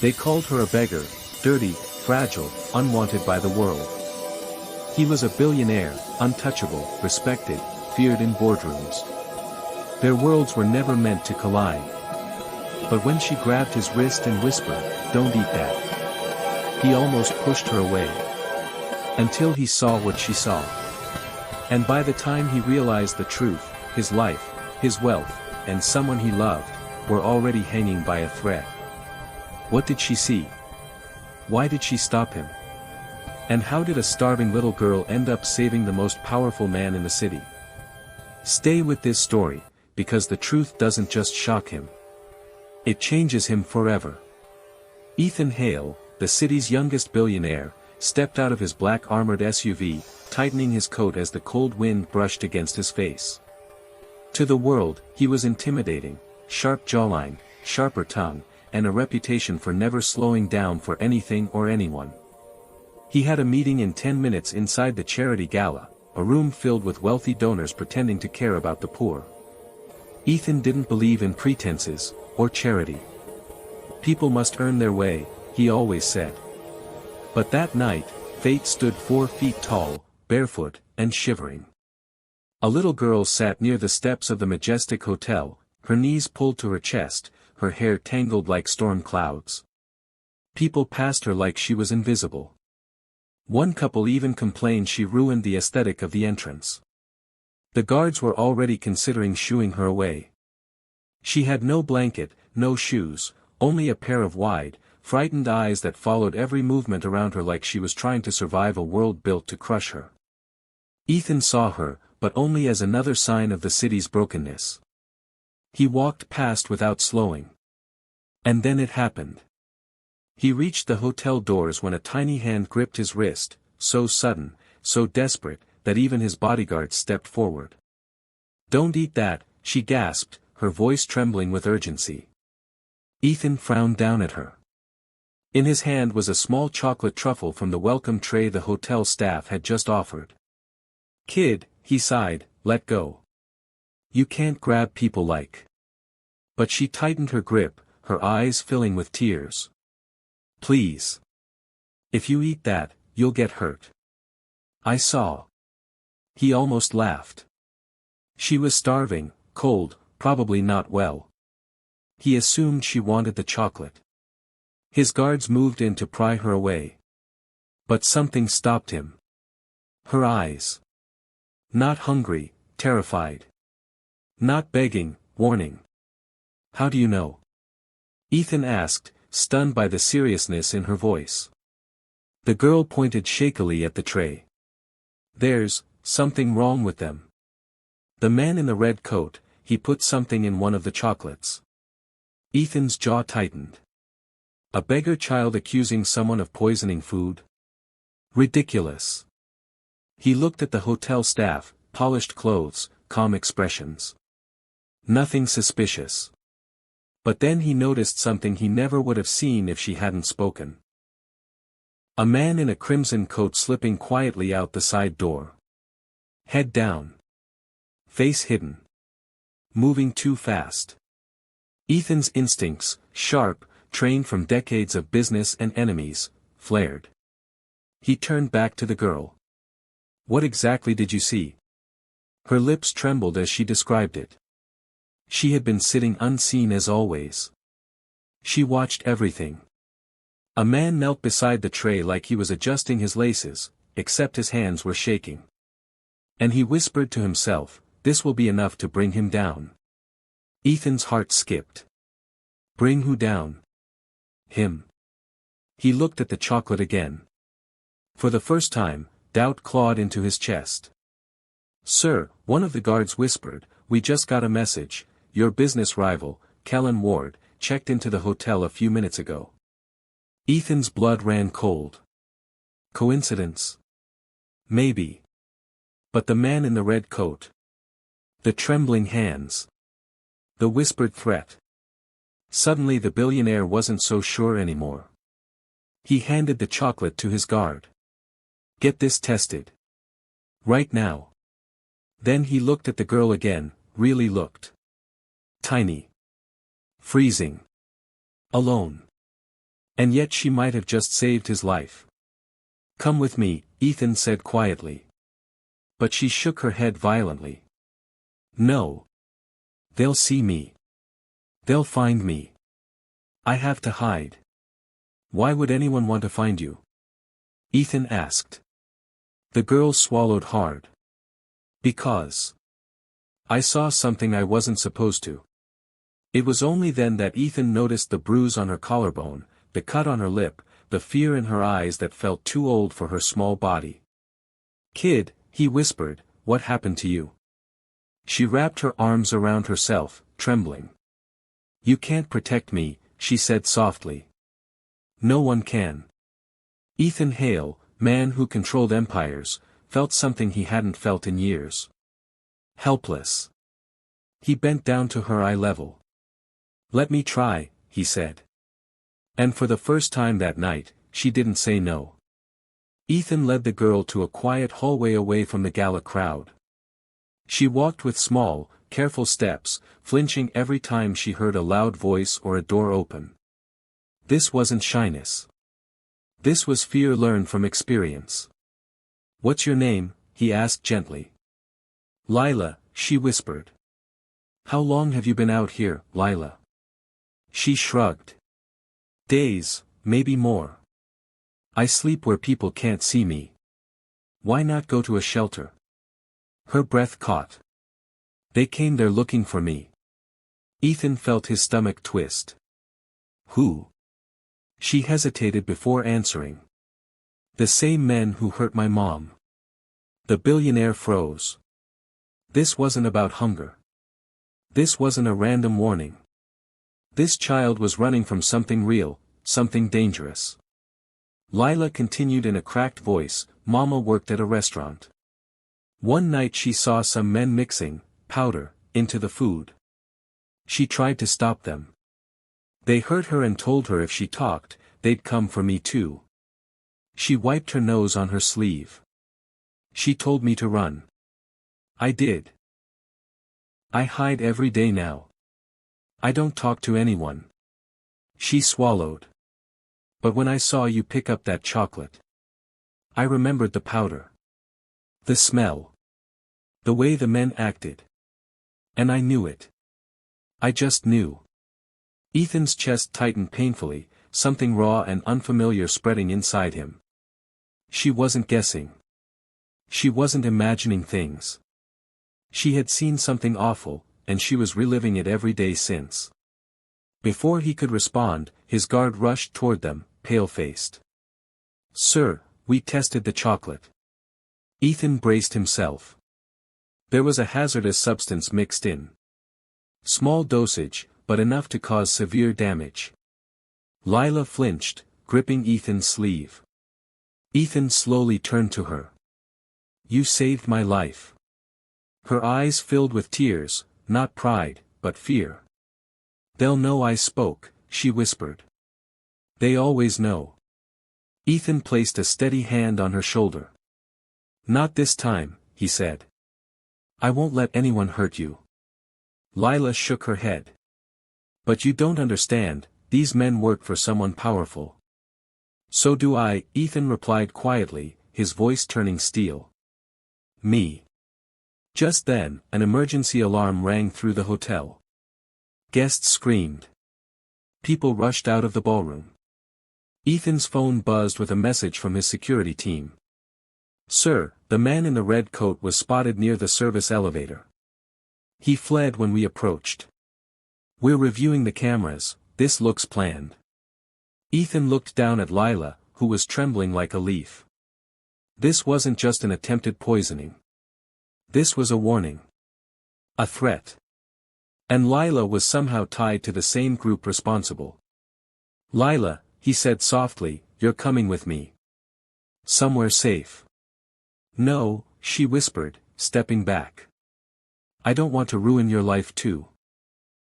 They called her a beggar, dirty, fragile, unwanted by the world. He was a billionaire, untouchable, respected, feared in boardrooms. Their worlds were never meant to collide. But when she grabbed his wrist and whispered, "Don't eat that," he almost pushed her away. Until he saw what she saw. And by the time he realized the truth, his life, his wealth, and someone he loved, were already hanging by a thread. What did she see? Why did she stop him? And how did a starving little girl end up saving the most powerful man in the city? Stay with this story, because the truth doesn't just shock him. It changes him forever. Ethan Hale, the city's youngest billionaire, stepped out of his black armored SUV, tightening his coat as the cold wind brushed against his face. To the world, he was intimidating, sharp jawline, sharper tongue, and a reputation for never slowing down for anything or anyone. He had a meeting in 10 minutes inside the charity gala, a room filled with wealthy donors pretending to care about the poor. Ethan didn't believe in pretenses, or charity. People must earn their way, he always said. But that night, fate stood 4 feet tall, barefoot, and shivering. A little girl sat near the steps of the majestic hotel, her knees pulled to her chest, her hair tangled like storm clouds. People passed her like she was invisible. One couple even complained she ruined the aesthetic of the entrance. The guards were already considering shooing her away. She had no blanket, no shoes, only a pair of wide, frightened eyes that followed every movement around her like she was trying to survive a world built to crush her. Ethan saw her, but only as another sign of the city's brokenness. He walked past without slowing. And then it happened. He reached the hotel doors when a tiny hand gripped his wrist, so sudden, so desperate, that even his bodyguards stepped forward. "Don't eat that," she gasped, her voice trembling with urgency. Ethan frowned down at her. In his hand was a small chocolate truffle from the welcome tray the hotel staff had just offered. "Kid," he sighed, "let go. You can't grab people like." But she tightened her grip, her eyes filling with tears. "Please. If you eat that, you'll get hurt." "I saw." He almost laughed. She was starving, cold, probably not well. He assumed she wanted the chocolate. His guards moved in to pry her away. But something stopped him. Her eyes. Not hungry, terrified. Not begging, warning. "How do you know?" Ethan asked, stunned by the seriousness in her voice. The girl pointed shakily at the tray. "There's something wrong with them." The man in the red coat, he put something in one of the chocolates. Ethan's jaw tightened. A beggar child accusing someone of poisoning food? Ridiculous. He looked at the hotel staff, polished clothes, calm expressions. Nothing suspicious. But then he noticed something he never would have seen if she hadn't spoken. A man in a crimson coat slipping quietly out the side door. Head down. Face hidden. Moving too fast. Ethan's instincts, sharp, trained from decades of business and enemies, flared. He turned back to the girl. "What exactly did you see?" Her lips trembled as she described it. She had been sitting unseen as always. She watched everything. A man knelt beside the tray like he was adjusting his laces, except his hands were shaking. And he whispered to himself, "This will be enough to bring him down." Ethan's heart skipped. Bring who down? Him. He looked at the chocolate again. For the first time, doubt clawed into his chest. "Sir," one of the guards whispered, "we just got a message. Your business rival, Kellen Ward, checked into the hotel a few minutes ago." Ethan's blood ran cold. Coincidence? Maybe. But the man in the red coat. The trembling hands. The whispered threat. Suddenly the billionaire wasn't so sure anymore. He handed the chocolate to his guard. "Get this tested. Right now." Then he looked at the girl again, really looked. Tiny. Freezing. Alone. And yet she might have just saved his life. "Come with me," Ethan said quietly. But she shook her head violently. "No. They'll see me. They'll find me. I have to hide." "Why would anyone want to find you?" Ethan asked. The girl swallowed hard. "Because I saw something I wasn't supposed to." It was only then that Ethan noticed the bruise on her collarbone, the cut on her lip, the fear in her eyes that felt too old for her small body. "Kid," he whispered, "what happened to you?" She wrapped her arms around herself, trembling. "You can't protect me," she said softly. "No one can." Ethan Hale, man who controlled empires, felt something he hadn't felt in years. Helpless. He bent down to her eye level. "Let me try," he said. And for the first time that night, she didn't say no. Ethan led the girl to a quiet hallway away from the gala crowd. She walked with small, careful steps, flinching every time she heard a loud voice or a door open. This wasn't shyness. This was fear learned from experience. "What's your name?" he asked gently. "Lila," she whispered. "How long have you been out here, Lila?" She shrugged. "Days, maybe more. I sleep where people can't see me. Why not go to a shelter?" Her breath caught. "They came there looking for me." Ethan felt his stomach twist. "Who?" She hesitated before answering. "The same men who hurt my mom." The billionaire froze. This wasn't about hunger. This wasn't a random warning. This child was running from something real, something dangerous. Lila continued in a cracked voice, "Mama worked at a restaurant. One night she saw some men mixing powder into the food. She tried to stop them. They hurt her and told her if she talked, they'd come for me too. She wiped her nose on her sleeve. She told me to run. I did. I hide every day now. I don't talk to anyone." She swallowed. "But when I saw you pick up that chocolate, I remembered the powder. The smell. The way the men acted. And I knew it. I just knew." Ethan's chest tightened painfully, something raw and unfamiliar spreading inside him. She wasn't guessing. She wasn't imagining things. She had seen something awful, and she was reliving it every day since. Before he could respond, his guard rushed toward them, pale-faced. "Sir, we tested the chocolate." Ethan braced himself. There was a hazardous substance mixed in. Small dosage, but enough to cause severe damage. Lila flinched, gripping Ethan's sleeve. Ethan slowly turned to her. "You saved my life." Her eyes filled with tears, not pride, but fear. "They'll know I spoke," she whispered. "They always know." Ethan placed a steady hand on her shoulder. "Not this time," he said. "I won't let anyone hurt you." Lila shook her head. "But you don't understand, these men work for someone powerful." "So do I," Ethan replied quietly, his voice turning steel. "Me." Just then, an emergency alarm rang through the hotel. Guests screamed. People rushed out of the ballroom. Ethan's phone buzzed with a message from his security team. "Sir, the man in the red coat was spotted near the service elevator. He fled when we approached. We're reviewing the cameras, this looks planned." Ethan looked down at Lila, who was trembling like a leaf. This wasn't just an attempted poisoning. This was a warning. A threat. And Lila was somehow tied to the same group responsible. "Lila," he said softly, "you're coming with me. Somewhere safe." "No," she whispered, stepping back. "I don't want to ruin your life too."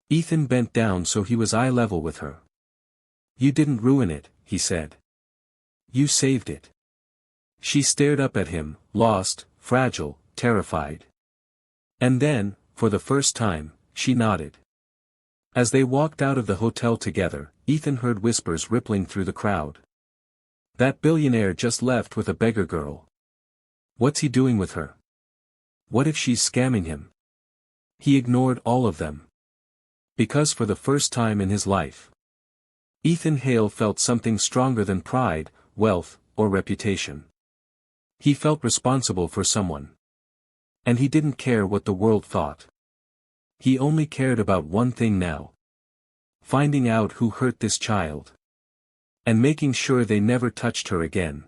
Ethan bent down so he was eye level with her. "You didn't ruin it," he said. "You saved it." She stared up at him, lost, fragile, terrified. And then, for the first time, she nodded. As they walked out of the hotel together, Ethan heard whispers rippling through the crowd. That billionaire just left with a beggar girl. What's he doing with her? What if she's scamming him? He ignored all of them. Because for the first time in his life, Ethan Hale felt something stronger than pride, wealth, or reputation. He felt responsible for someone. And he didn't care what the world thought. He only cared about one thing now. Finding out who hurt this child. And making sure they never touched her again.